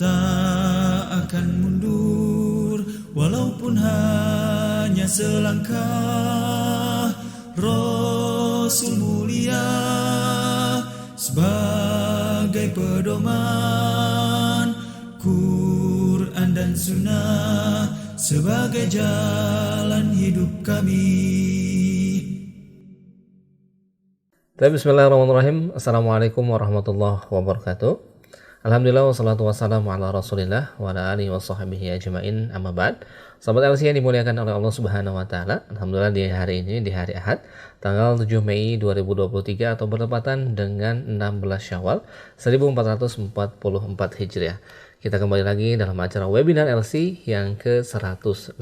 tak akan mundur walaupun hanya selangkah. Rasul mulia sebagai pedoman, Quran dan Sunnah sebagai jalan hidup kami. Bismillahirrahmanirrahim. Assalamualaikum warahmatullahi wabarakatuh. Alhamdulillah wassalatu wassalamu ala rasulillah wa ala alihi wa sahbihi ajma'in, amma ba'd. Sahabat LC yang dimuliakan oleh Allah Subhanahu wa taala. Alhamdulillah di hari ini, di hari Ahad, tanggal 7 Mei 2023 atau bertepatan dengan 16 Syawal 1444 Hijriah. Kita kembali lagi dalam acara webinar LC yang ke-118.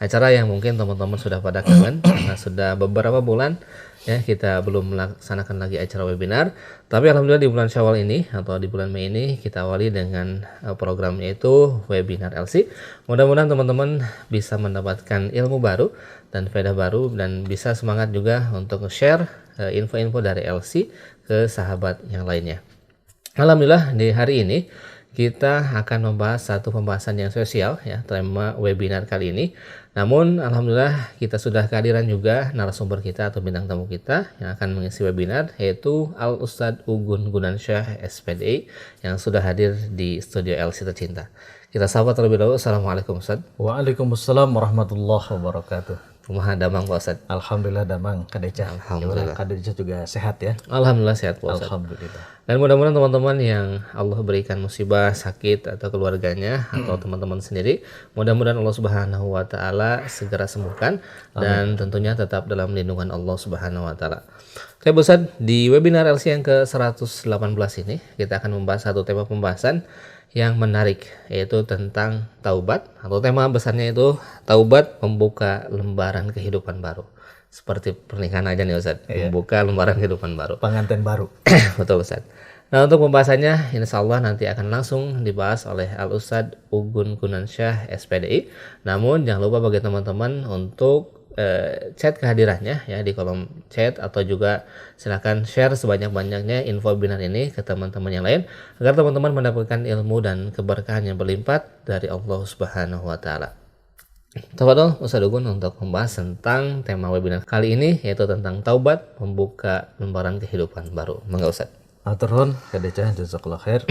Acara yang mungkin teman-teman sudah pada kangen karena sudah beberapa bulan ya kita belum melaksanakan lagi acara webinar. Tapi alhamdulillah di bulan Syawal ini atau di bulan Mei ini kita awali dengan program yaitu webinar LC. Mudah-mudahan teman-teman bisa mendapatkan ilmu baru dan faedah baru dan bisa semangat juga untuk share info-info dari LC ke sahabat yang lainnya. Alhamdulillah di hari ini kita akan membahas satu pembahasan yang spesial ya, tema webinar kali ini. Namun alhamdulillah kita sudah kehadiran juga narasumber kita atau bintang tamu kita yang akan mengisi webinar, yaitu Al Ustadz Ugun Gunansyah SPDI yang sudah hadir di studio LC tercinta. Kita sapa terlebih dahulu. Assalamualaikum Ustadz. Waalaikumsalam warahmatullahi wabarakatuh. Kumaha damang Pak Ustadz? Alhamdulillah damang Kadeca. Alhamdulillah. Kadeca juga sehat ya. Alhamdulillah sehat Pak Ustadz. Alhamdulillah. Dan mudah-mudahan teman-teman yang Allah berikan musibah, sakit atau keluarganya atau teman-teman sendiri, mudah-mudahan Allah Subhanahu wa taala segera sembuhkan dan tentunya tetap dalam lindungan Allah Subhanahu wa taala. Oke, Ustadz, di webinar LC yang ke-118 ini kita akan membahas satu tema pembahasan yang menarik, yaitu tentang taubat, atau tema besarnya itu taubat membuka lembaran kehidupan baru. Seperti pernikahan aja nih Ustadz, membuka lembaran kehidupan baru. Pengantin baru. Betul Ustadz. Nah, untuk pembahasannya insya Allah nanti akan langsung dibahas oleh Al Ustadz Ugun Gunansyah SPDI. Namun jangan lupa bagi teman-teman untuk chat kehadirannya ya di kolom chat, atau juga silakan share sebanyak-banyaknya info webinar ini ke teman-teman yang lain agar teman-teman mendapatkan ilmu dan keberkahan yang berlimpah dari Allah Subhanahu wa taala. Tafadhol Ustaz Ugun untuk membahas tentang tema webinar kali ini, yaitu tentang taubat membuka lembaran kehidupan baru. Monggo Ustaz. Aturun Kadeca, jazakallahu khair.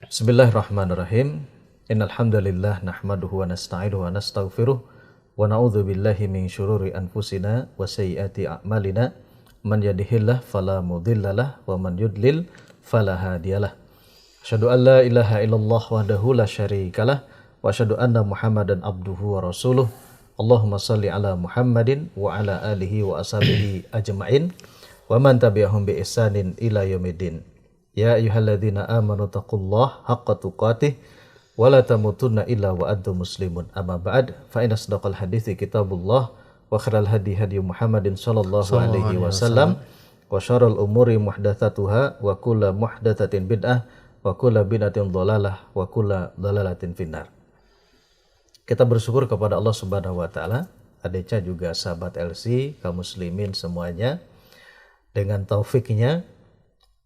Bismillahirrahmanirrahim. Innal hamdalillah nahmaduhu wa nasta'inuhu wa nastaghfiruh wa na'udzu billahi min syururi anfusina wa sayyiati a'malina. Man yahdihillahu fala mudhillalah wa man yudlil fala hadiyalah. Asyhadu an la ilaha illallah wahdahu la syarikalah wa asyhadu anna Muhammadan abduhu wa rasuluh. Allahumma shalli ala Muhammadin wa ala alihi wa ashabihi ajma'in wa man tabi'ahum bi ihsanin ila yaumiddin. Ya ayyuhalladzina amanu taqullaha haqqa tuqatih wa la tamutunna illa wa antum muslimun. Amma ba'd, fa inna asdaqal hadithi kitabullah wa khairal hadi hadi Muhammadin sallallahu alaihi wasallam wa syarrul umuri muhdatsatuha wa kullu muhdatsatin bid'ah wa kullu bid'atin dhalalah wa kullu dhalalatin finnar. Kita bersyukur kepada Allah Subhanahu wa taala, Adeca juga sahabat LC, kaum muslimin semuanya, dengan taufiknya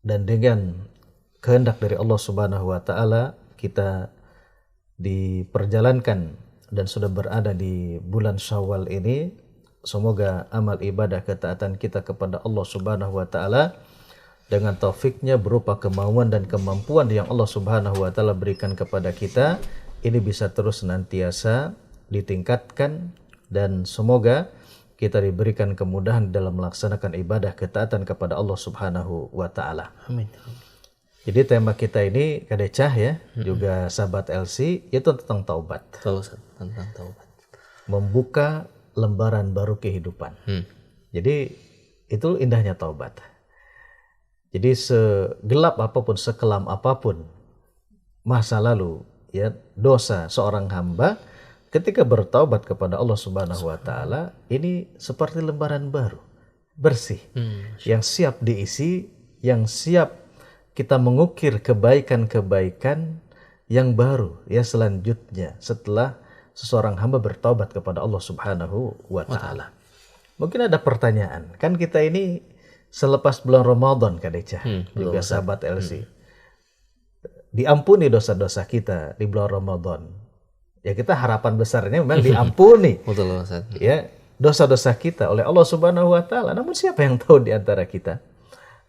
dan dengan kehendak dari Allah Subhanahu wa taala kita diperjalankan dan sudah berada di bulan Syawal ini. Semoga amal ibadah ketaatan kita kepada Allah Subhanahu wa taala dengan taufiknya berupa kemauan dan kemampuan yang Allah Subhanahu wa taala berikan kepada kita ini bisa terus senantiasa ditingkatkan, dan semoga kita diberikan kemudahan dalam melaksanakan ibadah ketaatan kepada Allah Subhanahu wa taala. Amin. Jadi tema kita ini Kadecah ya, juga sahabat LC, itu tentang taubat. Betul Ustaz, tentang taubat. Membuka lembaran baru kehidupan. Jadi itu indahnya taubat. Jadi segelap apapun, sekelam apapun masa lalu ya, dosa seorang hamba, ketika bertaubat kepada Allah Subhanahu wa taala, ini seperti lembaran baru, bersih, yang siap diisi, yang siap kita mengukir kebaikan-kebaikan yang baru ya selanjutnya setelah seseorang hamba bertaubat kepada Allah Subhanahu wa taala. Mungkin ada pertanyaan, kan kita ini selepas bulan Ramadan Kak Deca, juga sahabat LC. diampuni dosa-dosa kita di bulan Ramadan. Ya kita harapan besarnya memang diampuni. Betul Ustaz. Ya, dosa-dosa kita oleh Allah Subhanahu wa taala. Namun siapa yang tahu di antara kita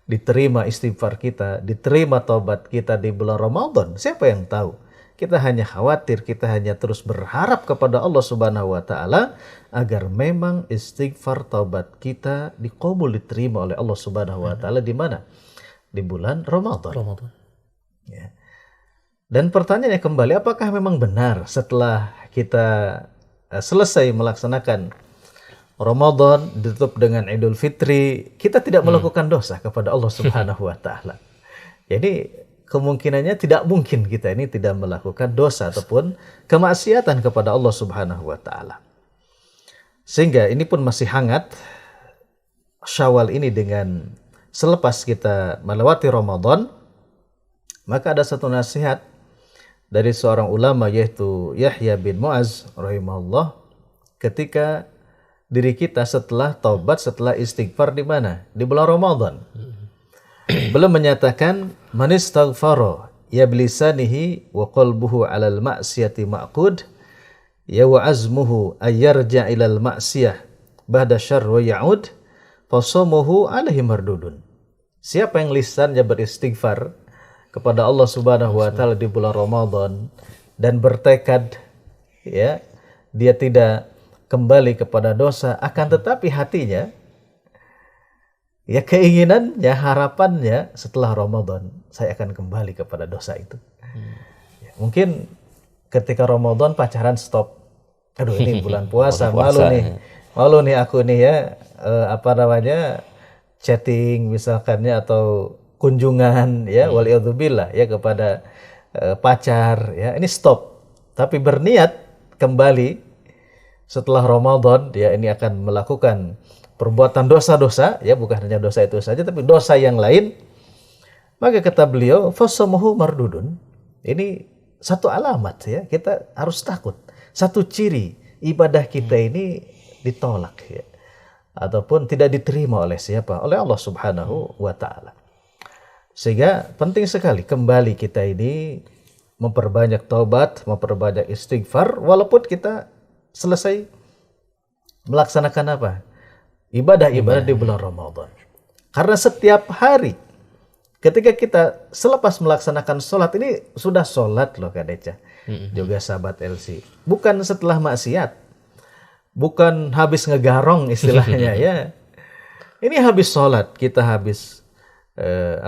diterima istighfar kita, diterima taubat kita di bulan Ramadan? Siapa yang tahu? Kita hanya khawatir, kita hanya terus berharap kepada Allah Subhanahu wa taala agar memang istighfar taubat kita dikabul, diterima oleh Allah Subhanahu wa taala di mana? Di bulan Ramadan. Ya. Dan pertanyaannya kembali, apakah memang benar setelah kita selesai melaksanakan Ramadan ditutup dengan Idul Fitri, kita tidak melakukan dosa kepada Allah Subhanahu wa taala? Jadi kemungkinannya tidak mungkin kita ini tidak melakukan dosa ataupun kemaksiatan kepada Allah Subhanahu wa taala. Sehingga ini pun masih hangat Syawal ini, dengan selepas kita melewati Ramadan, maka ada satu nasihat dari seorang ulama yaitu Yahya bin Mu'az rahimahullah, ketika diri kita setelah taubat, setelah istighfar di mana? Di bulan Ramadan. Belum menyatakan man istaghfara ya bilisanihi wa qalbuhu 'alal ma'siyati ma'qud ya wa azmuhu ayyarja' ilal ma'siyah ba'da syarr wa ya'ud fasumuhu 'alaihi mardudun. Siapa yang lisannya beristighfar kepada Allah Subhanahu wa taala di bulan Ramadan dan bertekad ya dia tidak kembali kepada dosa, akan tetapi hatinya ya keinginannya, harapannya setelah Ramadan saya akan kembali kepada dosa itu. Ya, mungkin ketika Ramadan pacaran stop. Aduh ini bulan puasa, malu nih aku nih ya chatting misalkannya atau kunjungan ya waliyadzubillah ya kepada pacar ya, ini stop. Tapi berniat kembali setelah Ramadan ya ini akan melakukan perbuatan dosa-dosa ya, bukan hanya dosa itu saja tapi dosa yang lain, maka kata beliau fasamuhu mardudun. Ini satu alamat ya, kita harus takut, satu ciri ibadah kita ini ditolak ya, ataupun tidak diterima oleh siapa? Oleh Allah Subhanahu wa taala. Sehingga penting sekali kembali kita ini memperbanyak taubat, memperbanyak istighfar, walaupun kita selesai melaksanakan apa? Ibadah-ibadah di bulan Ramadan. Karena setiap hari ketika kita selepas melaksanakan sholat, ini sudah sholat loh Kak Deca, juga sahabat LC. Bukan setelah maksiat, bukan habis ngegarong istilahnya ya. Ini habis sholat, kita habis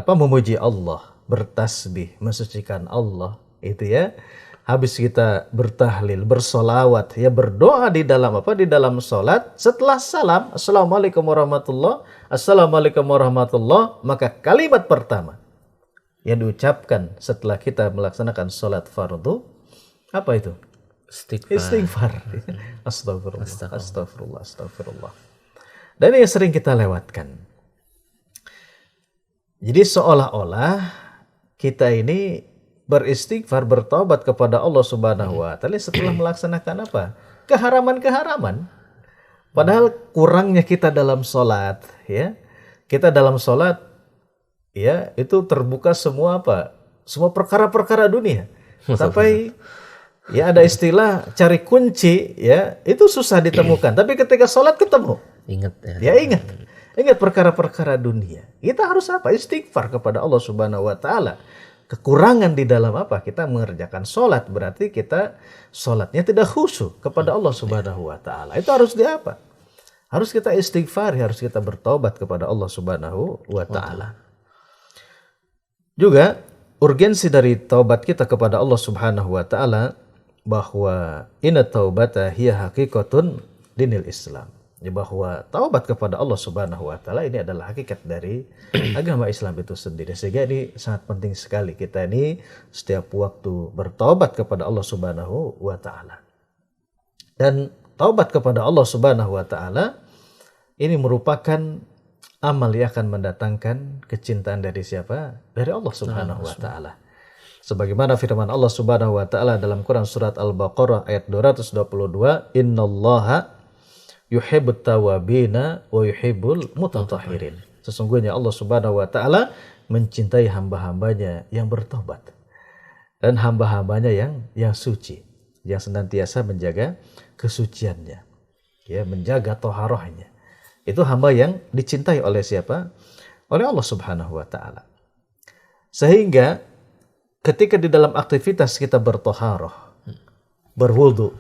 memuji Allah, bertasbih, mensucikan Allah, itu ya. Habis kita bertahlil, bersolawat, ya berdoa di dalam di dalam sholat. Setelah salam, assalamualaikum warahmatullah, maka kalimat pertama yang diucapkan setelah kita melaksanakan sholat fardu, apa itu? Istighfar. Astagfirullah. Dan ini yang sering kita lewatkan. Jadi seolah-olah kita ini beristighfar, bertobat kepada Allah Subhanahu wa taala setelah melaksanakan apa? Keharaman-keharaman. Padahal kurangnya kita dalam sholat, ya. Kita dalam sholat, ya, itu terbuka semua apa? Semua perkara-perkara dunia. Sampai ya ada istilah cari kunci, ya, itu susah ditemukan. Tapi ketika sholat ketemu. Ingat ya. Ya ingat perkara-perkara dunia. Kita harus apa? Istighfar kepada Allah Subhanahu wa taala. Kekurangan di dalam apa? Kita mengerjakan sholat, berarti kita sholatnya tidak khusyuk kepada Allah Subhanahu wa taala. Itu harus apa? Harus kita istighfar, harus kita bertobat kepada Allah Subhanahu wa taala. Juga urgensi dari taubat kita kepada Allah Subhanahu wa taala, bahwa inna taubata hiya haqiqatun dinil Islam. Ya, bahwa taubat kepada Allah Subhanahu wa taala ini adalah hakikat dari agama Islam itu sendiri. Sehingga ini sangat penting sekali kita ini setiap waktu bertaubat kepada Allah Subhanahu wa taala. Dan taubat kepada Allah Subhanahu wa taala ini merupakan amal yang akan mendatangkan kecintaan dari siapa? Dari Allah Subhanahu wa taala. Sebagaimana firman Allah Subhanahu wa taala dalam Quran surat Al-Baqarah ayat 222, "Innallaha yuhibbut tawabina wa yuhibbul mutatahhirin." Sesungguhnya Allah Subhanahu wa taala mencintai hamba-hambanya yang bertobat. dan hamba-hambanya yang suci, yang senantiasa menjaga kesuciannya, ya, menjaga toharohnya. Itu hamba yang dicintai oleh siapa? Oleh Allah Subhanahu wa Ta'ala. Sehingga ketika di dalam aktivitas kita bertoharoh, berwudu,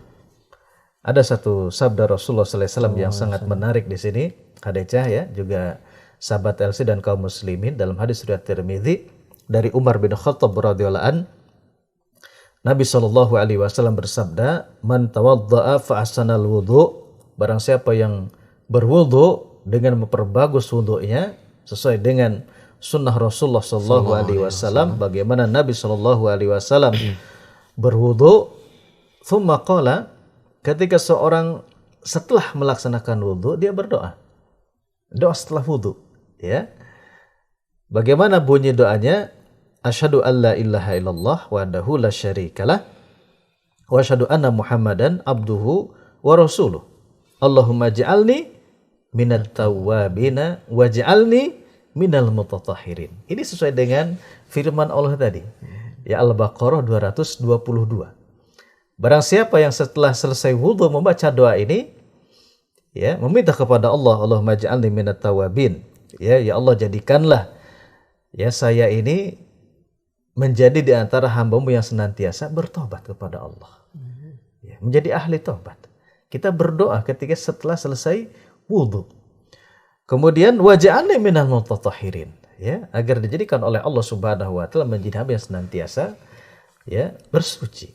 ada satu sabda Rasulullah SAW yang sangat menarik di sini, Khadijah, ya, juga sahabat Elsi dan kaum muslimin, dalam hadis riwayat Tirmidzi dari Umar bin Khattab radhiyallahu an, Nabi SAW bersabda, "Man tawadda'a fa ahsanal wudu", barang siapa yang berwudu dengan memperbagus wudunya sesuai dengan sunnah Rasulullah SAW, bagaimana Nabi SAW berwudu, thumma qala, ketika seorang setelah melaksanakan wudu dia berdoa, doa setelah wudu, ya. Bagaimana bunyi doanya? Asyhadu an la ilaha illallah wahdahu la syarikalah wa asyhadu anna Muhammadan abduhu wa rasuluh. Allahumma ij'alni minat tawwabina waj'alni minal mutatahhirin. Ini sesuai dengan firman Allah tadi. Ya, Al-Baqarah 222. Barang siapa yang setelah selesai wudu membaca doa ini, ya, meminta kepada Allah, Allahumma ij'alni minat tawwabin. Ya Allah, jadikanlah ya saya ini menjadi di antara hamba-Mu yang senantiasa bertobat kepada Allah. Ya, menjadi ahli tobat. Kita berdoa ketika setelah selesai wudu. Kemudian waj'alni minal mutatahhirin, ya, agar dijadikan oleh Allah Subhanahu wa Ta'ala menjadi hamba yang senantiasa ya bersuci,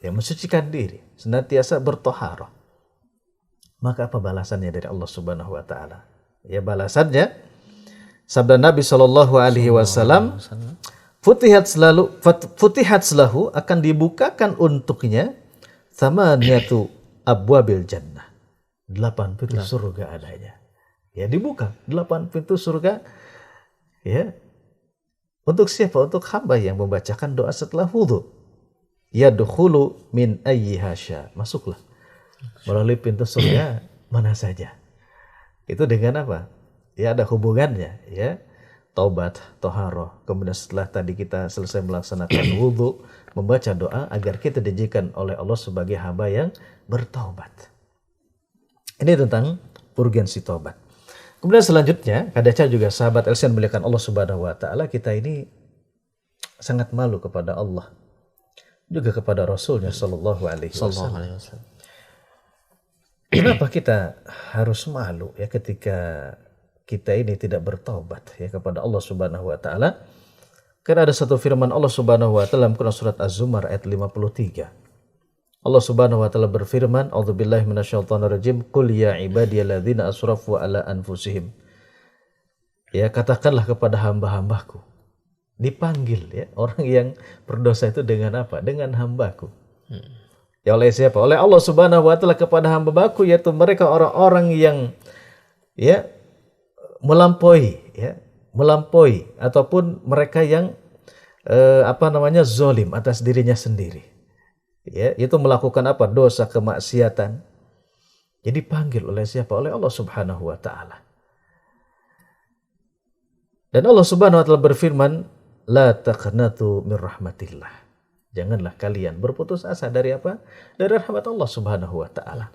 ya, mensucikan diri, senantiasa bertoharah. Maka apa balasannya dari Allah Subhanahu wa Ta'ala? Ya, balasannya sabda Nabi SAW, Futihat selahu akan dibukakan untuknya thamaniyatu abwabil jannah. 8 pintu surga adanya. Ya, dibuka 8 pintu surga, ya. Untuk siapa? Untuk hamba yang membacakan doa setelah wudu. Yadkhulu min ayyiha sya. Masuklah melalui pintu surga mana saja. Itu dengan apa? Ya, ada hubungannya, ya. Taubat, toharoh. Kemudian setelah tadi kita selesai melaksanakan wudu, membaca doa agar kita dijadikan oleh Allah sebagai hamba yang bertaubat. Ini tentang urgensi taubat. Kemudian selanjutnya, Khadijah juga sahabat Elsi yang dimuliakan Allah Subhanahu wa Ta'ala, kita ini sangat malu kepada Allah, juga kepada Rasulnya Sallallahu Alaihi Wasallam. Kenapa kita harus malu ya ketika kita ini tidak bertobat ya kepada Allah Subhanahu wa Ta'ala? Karena ada satu firman Allah Subhanahu wa Ta'ala dalam Quran surat Az-Zumar ayat 53. Allah Subhanahu wa Ta'ala berfirman, "A'udzubillahi minasyaitonir rajim, qul ya ibadiyalladzina asrafu ala anfusihim." Ya, katakanlah kepada hamba-hambaku. Dipanggil ya, orang yang berdosa itu dengan apa? Dengan hambaku. Ya, oleh siapa? Oleh Allah Subhanahu wa Ta'ala kepada hamba-hambaku, yaitu mereka orang-orang yang ya melampaui ataupun mereka yang zalim atas dirinya sendiri, ya, itu melakukan apa? Dosa, kemaksiatan. Jadi panggil oleh siapa? Oleh Allah Subhanahu wa Ta'ala. Dan Allah Subhanahu wa Ta'ala berfirman, la taqnatu min rahmatillah. Janganlah kalian berputus asa dari apa? Dari rahmat Allah Subhanahu wa Ta'ala,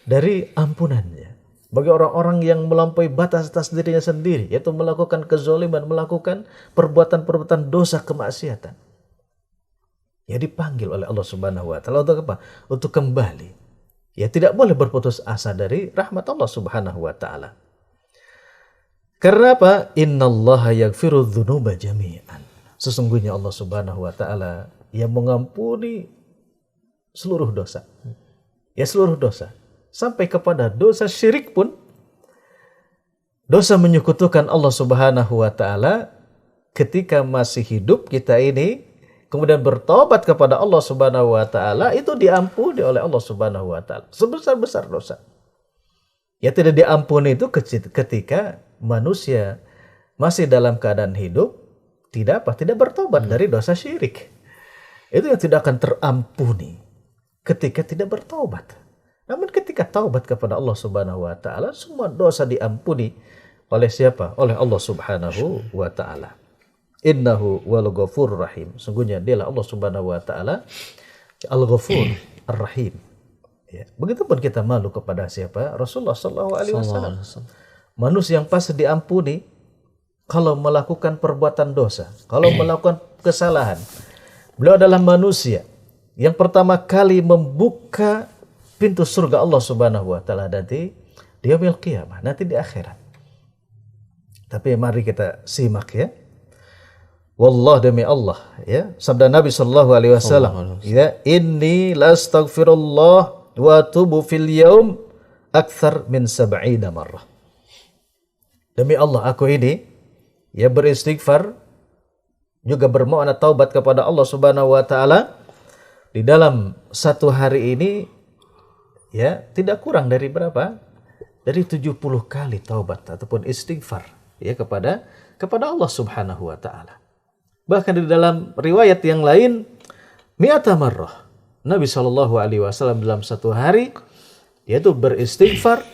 dari ampunannya. Bagi orang-orang yang melampaui batas atas dirinya sendiri, yaitu melakukan kezaliman, melakukan perbuatan-perbuatan dosa kemaksiatan. Ya, dipanggil oleh Allah Subhanahu wa Ta'ala untuk apa? Untuk kembali. Ya, tidak boleh berputus asa dari rahmat Allah Subhanahu wa Ta'ala. Karena apa? Innallaha yaghfiru dzunuba jami'an. Sesungguhnya Allah Subhanahu wa Ta'ala yang mengampuni seluruh dosa. Ya, seluruh dosa. Sampai kepada dosa syirik pun, dosa menyekutukan Allah Subhanahu wa Ta'ala ketika masih hidup kita ini, kemudian bertobat kepada Allah Subhanahu wa Ta'ala, itu diampuni oleh Allah Subhanahu wa Ta'ala. Sebesar-besar dosa. Ya, tidak diampuni itu ketika manusia masih dalam keadaan hidup, tidak bertobat dari dosa syirik. Itu yang tidak akan terampuni ketika tidak bertobat. Namun ketika taubat kepada Allah Subhanahu wa Ta'ala, semua dosa diampuni oleh siapa? Oleh Allah Subhanahu wa Ta'ala. Innahu wal ghafurur rahim. Sungguhnya dialah Allah Subhanahu wa taala Al-Ghafur Ar-Rahim. Ya. Begitupun kita malu kepada siapa? Rasulullah sallallahu alaihi wasallam. Manusia yang pasti diampuni kalau melakukan perbuatan dosa, kalau melakukan kesalahan. Beliau adalah manusia yang pertama kali membuka pintu surga Allah Subhanahu wa taala nanti di yaumil qiyamah, nanti di akhirat. Tapi mari kita simak ya. Wallah, demi Allah ya, sabda Nabi sallallahu alaihi wasallam, ya, inni lastaghfirullah wa atubu fil yaum akthar min 70 marrah. Demi Allah, aku ini ya beristighfar juga bermohon taubat kepada Allah Subhanahu wa taala di dalam satu hari ini ya tidak kurang dari berapa? Dari 70 kali taubat ataupun istighfar ya kepada Allah Subhanahu wa taala. Bahkan di dalam riwayat yang lain, mi'ata marrah. Nabi SAW dalam satu hari, yaitu beristighfar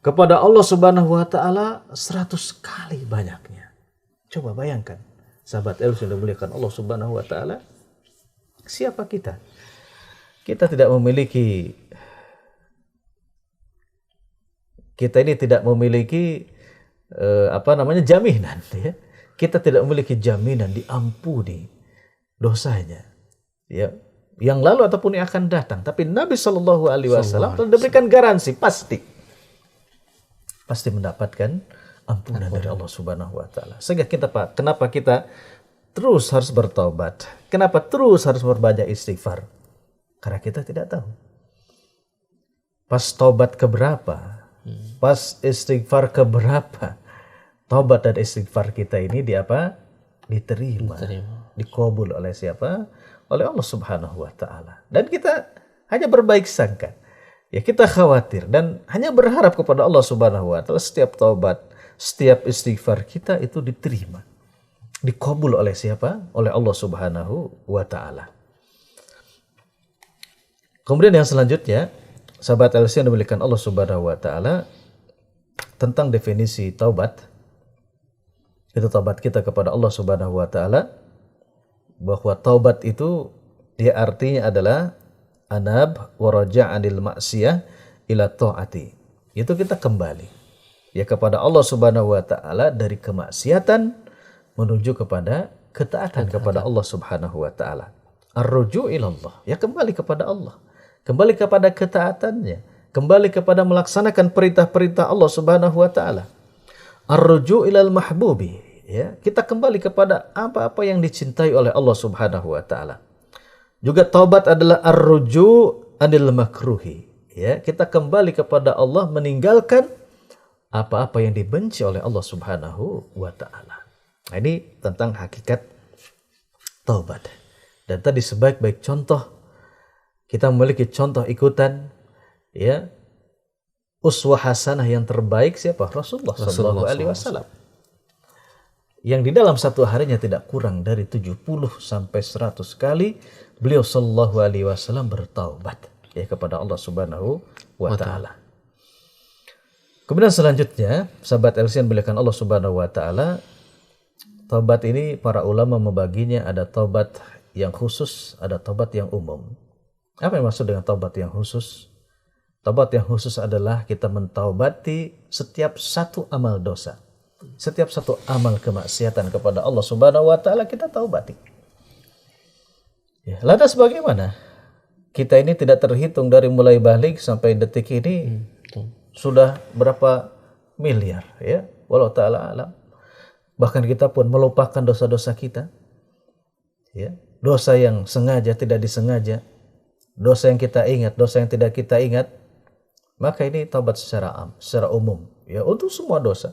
kepada Allah Subhanahu wa taala 100 kali banyaknya. Coba bayangkan, sahabat El sudah dimuliakan Allah Subhanahu wa taala. Siapa kita? Kita ini tidak memiliki jaminan ya. Kita tidak memiliki jaminan diampuni dosanya ya, yang lalu ataupun yang akan datang. Tapi Nabi Shallallahu alaihi wasallam telah diberikan garansi pasti mendapatkan ampunan dari Allah Subhanahu wa taala. Sehingga kenapa kita terus harus bertaubat? Kenapa terus harus berbanyak istighfar? Karena kita tidak tahu pas taubat keberapa, pas istighfar keberapa, taubat dan istighfar kita ini diterima, dikabul oleh siapa? Oleh Allah Subhanahu wa taala. Dan kita hanya berbaik sangka. Ya, kita khawatir dan hanya berharap kepada Allah Subhanahu wa taala setiap taubat, setiap istighfar kita itu diterima, dikabul oleh siapa? Oleh Allah Subhanahu wa taala. Kemudian yang selanjutnya, sahabat LC yang dimuliakan Allah Subhanahu wa taala, tentang definisi taubat. Itu taubat kita kepada Allah Subhanahu wa taala, bahwa taubat itu dia artinya adalah anab wa raja'anil ma'siyah ila ta'ati. Itu kita kembali ya kepada Allah Subhanahu wa taala dari kemaksiatan menuju kepada ketaatan kepada Allah Subhanahu wa taala. Ar-ruju' ilallah, ya kembali kepada Allah, kembali kepada ketaatannya, kembali kepada melaksanakan perintah-perintah Allah Subhanahu wa taala. Ar-ruju' ilal mahbubi, ya, kita kembali kepada apa-apa yang dicintai oleh Allah Subhanahu wa taala. Juga taubat adalah ar-ruju' anil makruhi, ya, kita kembali kepada Allah meninggalkan apa-apa yang dibenci oleh Allah Subhanahu wa taala. Nah, ini tentang hakikat taubat. Dan tadi sebaik-baik contoh, kita memiliki contoh ikutan, ya, uswah hasanah yang terbaik siapa? Rasulullah sallallahu alaihi wasallam. Yang di dalam satu harinya tidak kurang dari 70 sampai 100 kali beliau sallallahu alaihi wasallam bertaubat ya kepada Allah Subhanahu wa taala. Kemudian selanjutnya, sahabat LCN dimuliakan Allah Subhanahu wa taala, taubat ini para ulama membaginya ada taubat yang khusus, ada taubat yang umum. Apa yang maksud dengan taubat yang khusus? Taubat yang khusus adalah kita mentaubati setiap satu amal dosa, setiap satu amal kemaksiatan kepada Allah Subhanahu wa taala kita taubati. Ya, lantas bagaimana? Kita ini tidak terhitung dari mulai balik sampai detik ini sudah berapa miliar ya, wallahu taala alam. Bahkan kita pun melupakan dosa-dosa kita. Ya, dosa yang sengaja tidak disengaja, dosa yang kita ingat, dosa yang tidak kita ingat. Maka ini taubat secara umum ya, untuk semua dosa,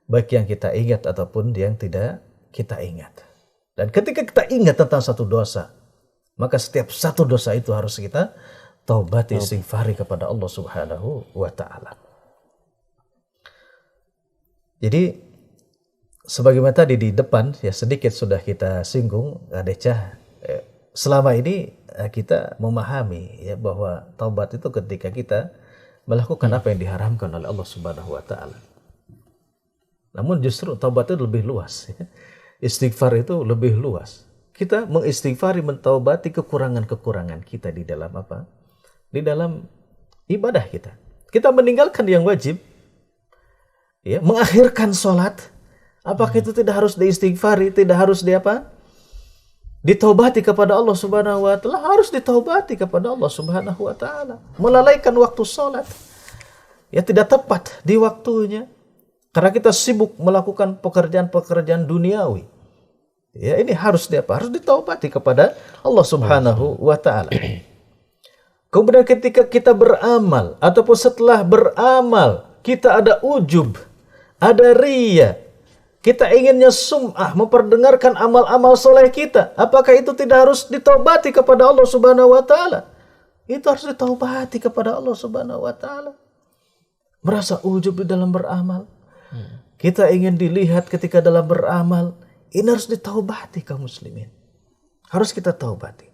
baik yang kita ingat ataupun yang tidak kita ingat. Dan ketika kita ingat tentang satu dosa, maka setiap satu dosa itu harus kita taubat istighfari kepada Allah Subhanahu wa taala. Jadi sebagaimana tadi di depan ya sedikit sudah kita singgung, Adecah, selama ini kita memahami ya bahwa taubat itu ketika kita melakukan apa yang diharamkan oleh Allah Subhanahu wa taala. Namun justru taubat itu lebih luas ya. Istighfar itu lebih luas. Kita mengistighfari, mentaubati kekurangan-kekurangan kita di dalam apa? Di dalam ibadah kita. Kita meninggalkan yang wajib, ya, mengakhirkan sholat. Apakah itu tidak harus diistighfari, tidak harus ditaubati kepada Allah Subhanahu wa taala? Harus ditaubati kepada Allah Subhanahu wa taala. Melalaikan waktu sholat, ya, tidak tepat di waktunya. Karena kita sibuk melakukan pekerjaan-pekerjaan duniawi. Ya, ini harus harus ditaubati kepada Allah Subhanahu wa taala. Kemudian ketika kita beramal ataupun setelah beramal, kita ada ujub, ada riya. Kita inginnya sum'ah, memperdengarkan amal-amal soleh kita. Apakah itu tidak harus ditaubati kepada Allah Subhanahu wa taala? Itu harus ditaubati kepada Allah Subhanahu wa taala. Merasa ujub di dalam beramal. Kita ingin dilihat ketika dalam beramal. Ini harus ditaubati kaum muslimin. Harus kita taubati.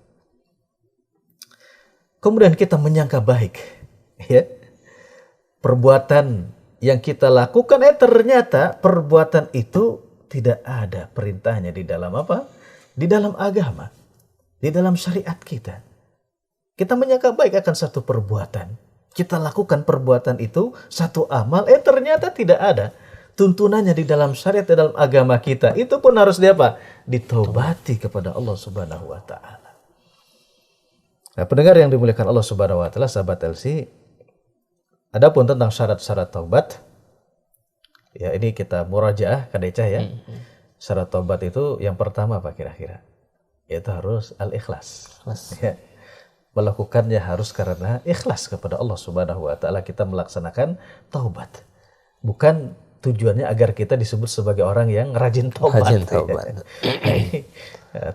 Kemudian kita menyangka baik. Ya. Perbuatan yang kita lakukan, ternyata perbuatan itu tidak ada perintahnya di dalam apa? Di dalam agama. Di dalam syariat kita. Kita menyangka baik akan satu perbuatan. Kita lakukan perbuatan itu, satu amal, ternyata tidak ada tuntunannya di dalam syariat, di dalam agama kita. Itu pun harus ditaubati kepada Allah Subhanahu wa taala. Nah, pendengar yang dimuliakan Allah Subhanahu wa taala, sahabat LC, adapun tentang syarat-syarat taubat, ya, ini kita murajaah kadecah ya. Syarat taubat itu yang pertama apa kira-kira? Yaitu harus al-ikhlas. Ya. Melakukannya harus karena ikhlas kepada Allah Subhanahu wa taala kita melaksanakan taubat. Bukan tujuannya agar kita disebut sebagai orang yang rajin taubat. Rajin taubat. Ya, ini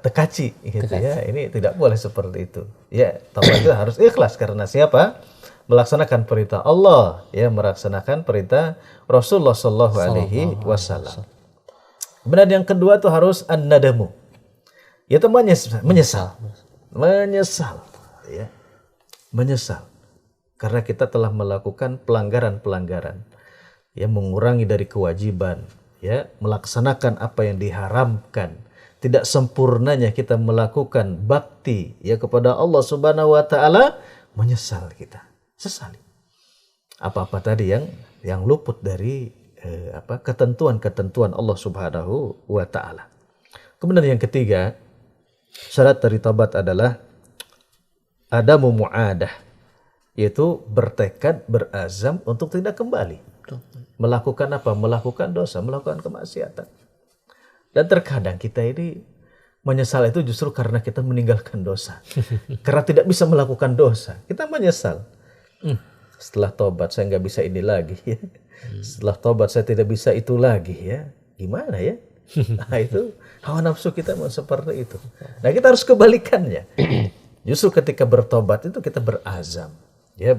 tekaci gitu ya. Ini tidak boleh seperti itu. Ya, taubat itu harus ikhlas karena siapa? Melaksanakan perintah Allah, ya, melaksanakan perintah Rasulullah sallallahu alaihi wasallam. Kemudian yang kedua itu harus an-nadamu. Yaitu menyesal. Ya. Menyesal. Karena kita telah melakukan pelanggaran-pelanggaran. Ya, mengurangi dari kewajiban, ya, melaksanakan apa yang diharamkan, tidak sempurnanya kita melakukan bakti, ya, kepada Allah Subhanahu wa taala, menyesal kita, sesali apa-apa tadi yang luput dari ketentuan-ketentuan Allah Subhanahu wa taala. Kemudian yang ketiga, syarat dari taubat adalah adamu mu'adah, yaitu bertekad, berazam untuk tidak kembali. Melakukan apa? Melakukan dosa, melakukan kemaksiatan. Dan terkadang kita ini menyesal itu justru karena kita meninggalkan dosa. Karena tidak bisa melakukan dosa, kita menyesal. Setelah tobat saya nggak bisa ini lagi. Ya. Setelah tobat saya tidak bisa itu lagi. Ya, gimana ya? Nah, itu hawa nafsu kita mau seperti itu. Nah, kita harus kebalikannya. Justru ketika bertobat itu kita berazam, ya,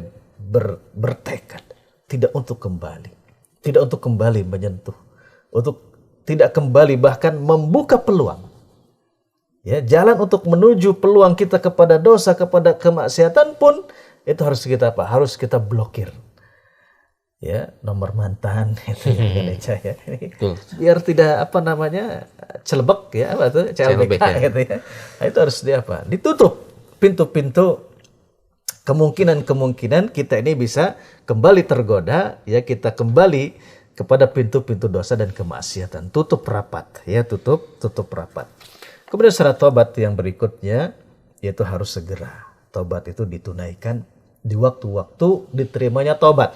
bertekad tidak untuk kembali. Tidak untuk kembali menyentuh, untuk tidak kembali bahkan membuka peluang. Ya, jalan untuk menuju peluang kita kepada dosa, kepada kemaksiatan pun itu harus kita Harus kita blokir. Ya, nomor mantan itu ya. Biar tidak celebek ya, CLBK gitu ya. Nah, itu harus ditutup pintu-pintu kemungkinan kita ini bisa kembali tergoda, ya, kita kembali kepada pintu-pintu dosa dan kemaksiatan. Tutup rapat, ya, tutup rapat. Kemudian syarat tobat yang berikutnya yaitu harus segera. Tobat itu ditunaikan di waktu-waktu diterimanya tobat.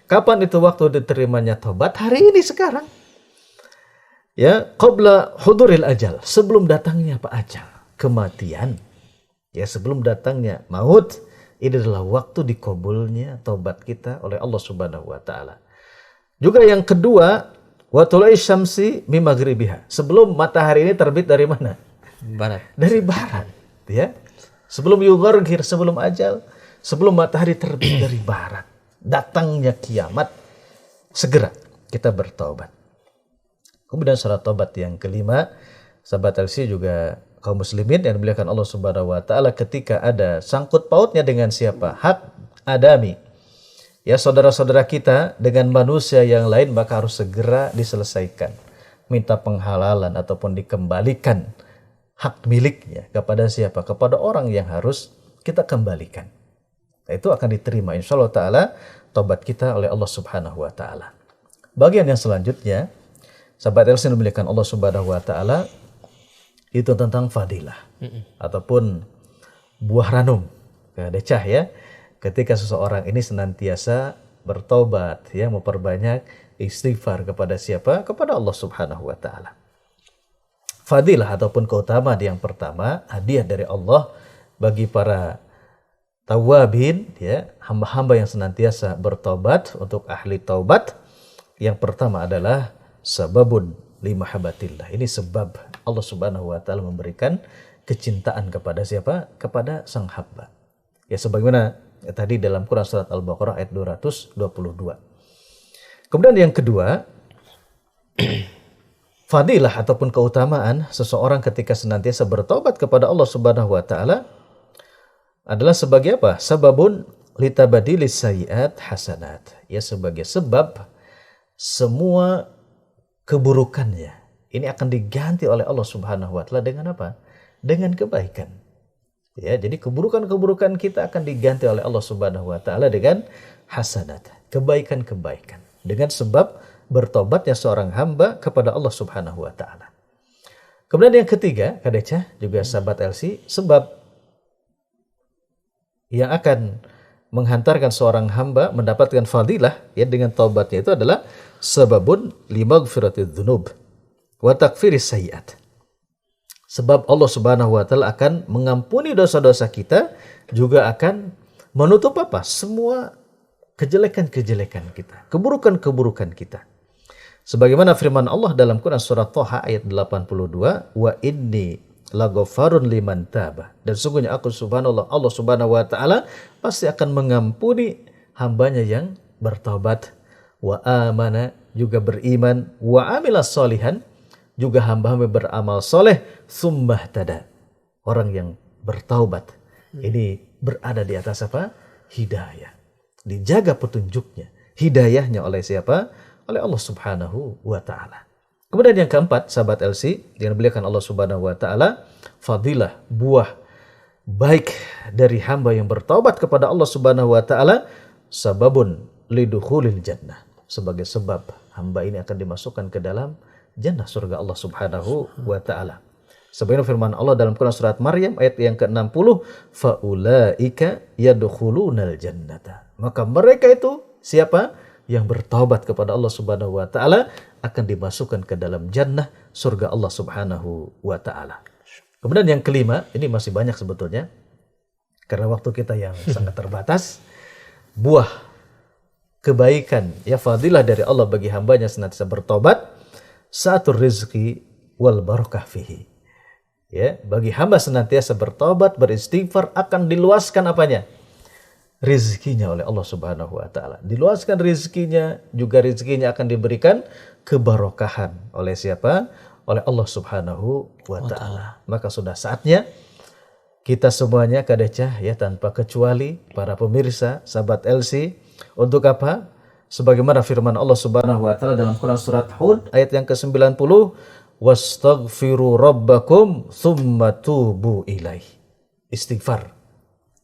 Kapan itu waktu diterimanya tobat? Hari ini, sekarang. Ya, qabla huduril ajal, sebelum datangnya ajal, kematian. Ya, sebelum datangnya maut. Ini adalah waktu dikabulnya taubat kita oleh Allah Subhanahu wa taala. Juga yang kedua, wa tulai syamsi min maghribiha. Sebelum matahari ini terbit dari mana? Barat. Dari barat, ya. Sebelum yugharghir, sebelum ajal, sebelum matahari terbit dari barat. Datangnya kiamat, segera kita bertaubat. Kemudian syarat taubat yang kelima, sahabat LC juga kaum muslimin yang dimuliakan Allah Subhanahu wa taala, ketika ada sangkut pautnya dengan siapa? Hak adami. Ya, saudara-saudara kita dengan manusia yang lain, maka harus segera diselesaikan. minta penghalalan ataupun dikembalikan hak miliknya kepada siapa? Kepada orang yang harus kita kembalikan. Nah, itu akan diterima insyaallah ta'ala taubat kita oleh Allah subhanahu wa ta'ala. Bagian yang selanjutnya, sahabat Elsin memiliki Allah subhanahu wa ta'ala, itu tentang fadilah ataupun buah ranum. Decah ya, ketika seseorang ini senantiasa bertobat, ya, memperbanyak istighfar kepada siapa? Kepada Allah subhanahu wa ta'ala. Fadilah ataupun keutamaan yang pertama, hadiah dari Allah bagi para tawabin, ya, hamba-hamba yang senantiasa bertobat, untuk ahli taubat. Yang pertama adalah sababun limahabatillah. Ini sebab Allah subhanahu wa ta'ala memberikan kecintaan kepada siapa? Kepada sang hamba. Ya, sebagaimana tadi dalam Quran surat Al-Baqarah ayat 222. Kemudian yang kedua, fadilah ataupun keutamaan seseorang ketika senantiasa bertobat kepada Allah subhanahu wa ta'ala adalah sebagai apa? Sababun litabadilis sayyiat hasanat. Ya, sebagai sebab semua keburukannya ini akan diganti oleh Allah subhanahu wa ta'ala dengan apa? Dengan kebaikan. Ya, jadi keburukan-keburukan kita akan diganti oleh Allah subhanahu wa ta'ala dengan hasanat. Kebaikan-kebaikan. Dengan sebab bertobatnya seorang hamba kepada Allah subhanahu wa ta'ala. Kemudian yang ketiga, Kak Deca, juga sahabat Elsi, sebab yang akan menghantarkan seorang hamba mendapatkan fadilah, ya, dengan taubatnya itu adalah sababun limaghfiratidz dzunub wa takfiris sayyiat. Sebab Allah subhanahu wa ta'ala akan mengampuni dosa-dosa kita, juga akan menutup apa? Semua kejelekan-kejelekan kita, keburukan-keburukan kita. Sebagaimana firman Allah dalam Quran surat Thaha ayat 82, wa inni laghafarun liman taba. Dan sungguhnya aku subhanallah, Allah subhanahu wa ta'ala pasti akan mengampuni hambanya yang bertaubat. Wa amana, juga beriman. Wa amilas solihan, juga hamba-hamba beramal soleh. Summah tada, orang yang bertaubat ini berada di atas apa? Hidayah. Dijaga petunjuknya, hidayahnya oleh siapa? Oleh Allah subhanahu wa ta'ala. Kemudian yang keempat, sahabat LC, yang dimuliakan Allah subhanahu wa ta'ala, fadilah, buah baik dari hamba yang bertaubat kepada Allah subhanahu wa ta'ala, sababun lidukhulil jannah. Sebagai sebab hamba ini akan dimasukkan ke dalam jannah surga Allah subhanahu wa ta'ala. Sebagaimana firman Allah dalam Quran surat Maryam ayat yang ke-60, faulaika yadkhulunal jannata. Maka mereka itu siapa? Yang bertaubat kepada Allah subhanahu wa ta'ala akan dimasukkan ke dalam jannah surga Allah subhanahu wa ta'ala. Kemudian yang kelima, ini masih banyak sebetulnya, karena waktu kita yang sangat terbatas. Buah kebaikan, ya, fadilah dari Allah bagi hambanya senantiasa bertobat, sa'atur rizki wal barakah fihi. Ya, bagi hamba senantiasa bertobat, beristighfar, akan diluaskan apanya? Rizkinya oleh Allah subhanahu wa ta'ala. Diluaskan rizkinya, juga rizkinya akan diberikan kebarokahan oleh siapa? Oleh Allah subhanahu wa ta'ala. Maka sudah saatnya kita semuanya, Kak Deca, ya, tanpa kecuali para pemirsa, sahabat LC, untuk apa? Sebagaimana firman Allah subhanahu wa ta'ala dalam Quran surat Hud ayat yang ke-90, wastaghfiru rabbakum thumma tubu ilaih. Istighfar.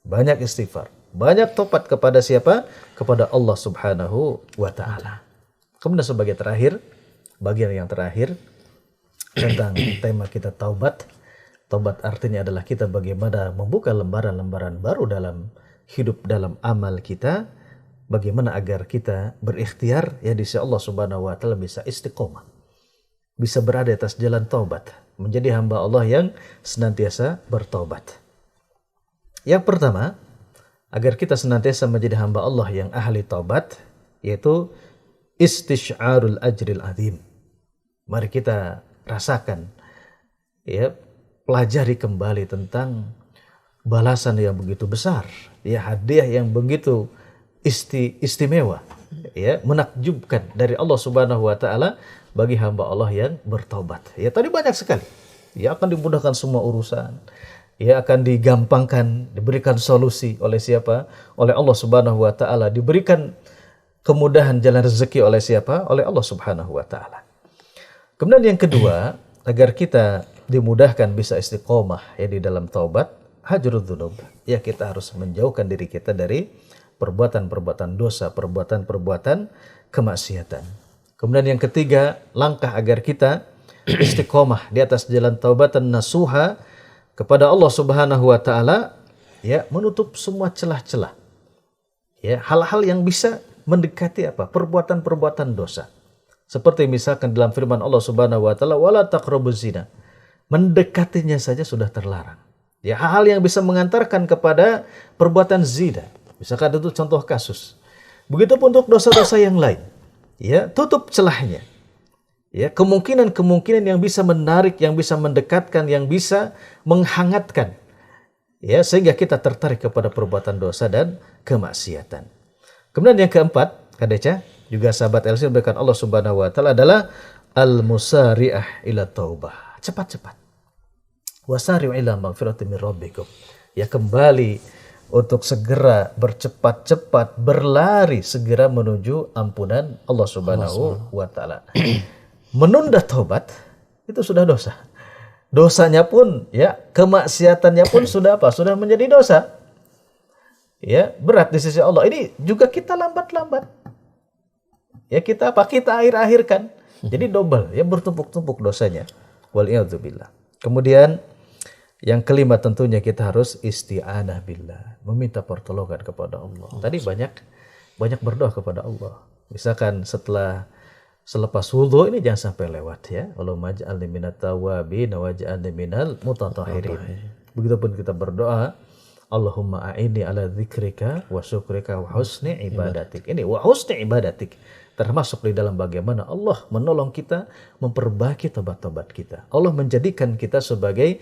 Banyak istighfar. Banyak tobat kepada siapa? Kepada Allah subhanahu wa ta'ala. Kemudian sebagai terakhir, bagian yang terakhir tentang tema kita taubat. Taubat artinya adalah kita bagaimana membuka lembaran-lembaran baru dalam hidup, dalam amal kita. Bagaimana agar kita berikhtiar, ya, di sisi Allah subhanahu wa ta'ala bisa istiqomah. Bisa berada di atas jalan taubat. Menjadi hamba Allah yang senantiasa bertaubat. Yang pertama, agar kita senantiasa menjadi hamba Allah yang ahli taubat, yaitu istisy'arul ajril azim. Mari kita rasakan, ya, pelajari kembali tentang balasan yang begitu besar, ya, hadiah yang begitu istimewa, ya, menakjubkan dari Allah subhanahu wa ta'ala bagi hamba Allah yang bertaubat. Ya, tadi banyak sekali. Ya, akan dimudahkan semua urusan. Ya, akan digampangkan, diberikan solusi oleh siapa? Oleh Allah subhanahu wa ta'ala. Diberikan kemudahan jalan rezeki oleh siapa? Oleh Allah subhanahu wa ta'ala. Kemudian yang kedua, agar kita dimudahkan bisa istiqomah ya di dalam taubat, hajrul dzunub. Ya, kita harus menjauhkan diri kita dari perbuatan-perbuatan dosa, perbuatan-perbuatan kemaksiatan. Kemudian yang ketiga, langkah agar kita istiqomah di atas jalan taubatan nasuha kepada Allah Subhanahu wa taala, ya, menutup semua celah-celah. Ya, hal-hal yang bisa mendekati apa? Perbuatan-perbuatan dosa. Seperti misalkan dalam firman Allah Subhanahu wa taala, wala taqrabuz zina. Mendekatinya saja sudah terlarang. Ya, hal-hal yang bisa mengantarkan kepada perbuatan zina. Misalkan itu contoh kasus. Begitupun untuk dosa-dosa yang lain. Ya, tutup celahnya. Ya, kemungkinan-kemungkinan yang bisa menarik, yang bisa mendekatkan, yang bisa menghangatkan. Ya, sehingga kita tertarik kepada perbuatan dosa dan kemaksiatan. Kemudian yang keempat, Kak Deca, juga sahabat LC memberikan Allah Subhanahu wa taala adalah al-musari'ah ila taubah. Cepat-cepat. Wasari'u ila maghfiratin min rabbikum. Ya, kembali untuk segera bercepat-cepat berlari segera menuju ampunan Allah Subhanahu wa taala. Menunda taubat itu sudah dosa. Dosanya pun ya, kemaksiatannya pun sudah apa? Sudah menjadi dosa. Ya, berat di sisi Allah. Ini juga kita lambat-lambat. Ya, kita apa? Kita akhir-akhirkan. Jadi double, ya, bertumpuk-tumpuk dosanya. Wal'iyadzubillah. Kemudian yang kelima tentunya kita harus isti'anah billah, meminta pertolongan kepada Allah. Tadi banyak berdoa kepada Allah. Misalkan selepas wudu ini jangan sampai lewat ya. Allahumma ij'alni minat tawwabin waj'alni minal mutatahhirin. Begitupun kita berdoa, Allahumma a'inni ala dzikrika wa syukrika wa husni ibadatik. Ini wa husni ibadatik. Termasuk di dalam bagaimana Allah menolong kita memperbaiki tobat-tobat kita. Allah menjadikan kita sebagai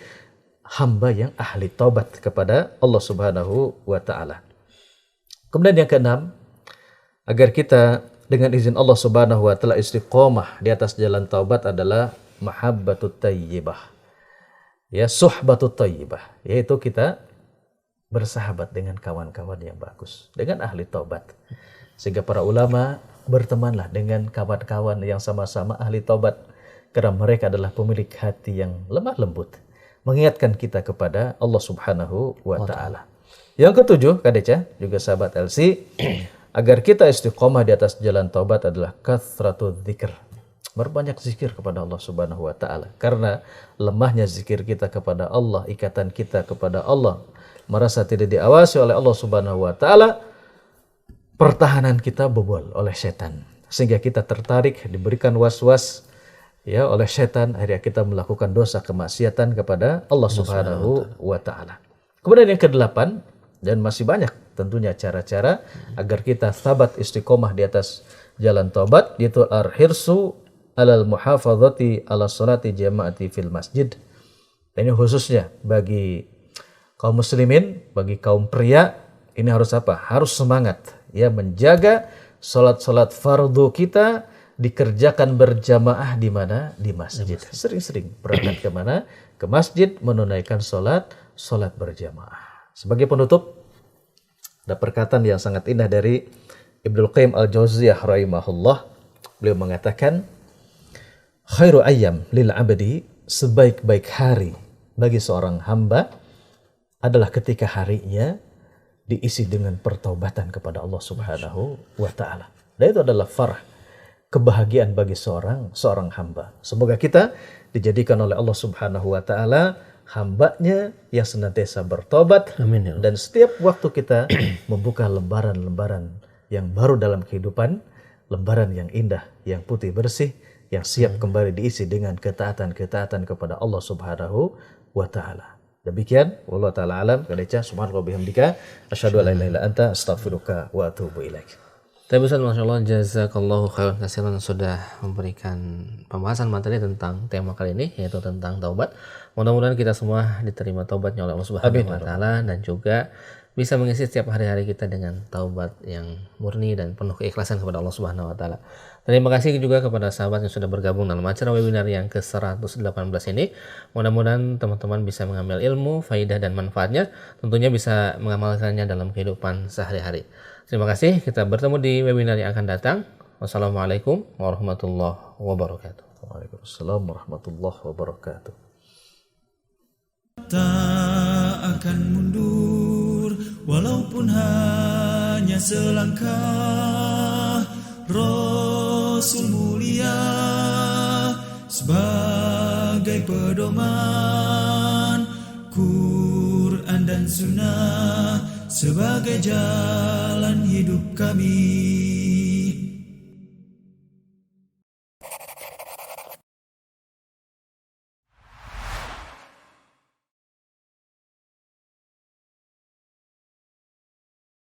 hamba yang ahli taubat kepada Allah Subhanahu wa taala. Kemudian yang keenam, agar kita dengan izin Allah Subhanahu wa taala istiqomah di atas jalan taubat adalah mahabbatut thayyibah. Ya, suhbatut thayyibah, yaitu kita bersahabat dengan kawan-kawan yang bagus, dengan ahli taubat. Sehingga para ulama bertemanlah dengan kawan-kawan yang sama-sama ahli taubat, karena mereka adalah pemilik hati yang lemah lembut, mengingatkan kita kepada Allah Subhanahu wa taala. Yang ketujuh, Kak Deca, juga sahabat LC, agar kita istiqomah di atas jalan taubat adalah kathratul dzikr. Berbanyak zikir kepada Allah Subhanahu wa taala. Karena lemahnya zikir kita kepada Allah, ikatan kita kepada Allah, merasa tidak diawasi oleh Allah Subhanahu wa taala, pertahanan kita bobol oleh setan. Sehingga kita tertarik, diberikan was-was ya oleh setan, akhirnya kita melakukan dosa kemaksiatan kepada Allah Subhanahu wa taala. Kemudian yang kedelapan, dan masih banyak tentunya cara-cara agar kita sabat istiqomah di atas jalan taubat, yaitu al-hirsu alal muhafadzati ala salati jama'ati fil masjid. Dan ini khususnya bagi kaum muslimin, bagi kaum pria, ini harus apa? Harus semangat ya menjaga salat-salat fardu kita dikerjakan berjamaah di mana? Di masjid. Sering-sering berangkat ke mana? Ke masjid menunaikan salat berjamaah. Sebagai penutup, ada perkataan yang sangat indah dari Ibnul Qayyim Al-Jauziyah rahimahullah. Beliau mengatakan, khairu ayyam lil abdi, sebaik-baik hari bagi seorang hamba adalah ketika harinya diisi dengan pertaubatan kepada Allah Subhanahu wa taala. Dan itu adalah farah, kebahagiaan bagi seorang hamba. Semoga kita dijadikan oleh Allah Subhanahu wa taala hambanya yang senantiasa bertobat. Amin, ya. Dan setiap waktu kita membuka lembaran-lembaran yang baru dalam kehidupan, lembaran yang indah, yang putih bersih, yang siap kembali diisi dengan ketaatan-ketaatan kepada Allah Subhanahu wa taala. Demikian, wallahu taala alam. Kadaca subhanallahi bihamdika asyhadu an la ilaha illa anta astaghfiruka wa atubu ilaik. Tapi Ustaz, Masya Allah, jazakallahu khairan katsiran sudah memberikan pembahasan materi tentang tema kali ini, yaitu tentang taubat. Mudah-mudahan kita semua diterima taubatnya oleh Allah Subhanahu wa taala, dan juga bisa mengisi setiap hari-hari kita dengan taubat yang murni dan penuh keikhlasan kepada Allah Subhanahu wa taala. Terima kasih juga kepada sahabat yang sudah bergabung dalam acara webinar yang ke-118 ini. Mudah-mudahan teman-teman bisa mengambil ilmu, faidah dan manfaatnya, tentunya bisa mengamalkannya dalam kehidupan sehari-hari. Terima kasih, kita bertemu di webinar yang akan datang. Wassalamualaikum warahmatullahi wabarakatuh. Waalaikumsalam warahmatullahi wabarakatuh. Tak akan mundur walaupun hanya selangkah. Rasul mulia sebagai pedoman, Quran dan Sunnah sebagai jalan hidup kami.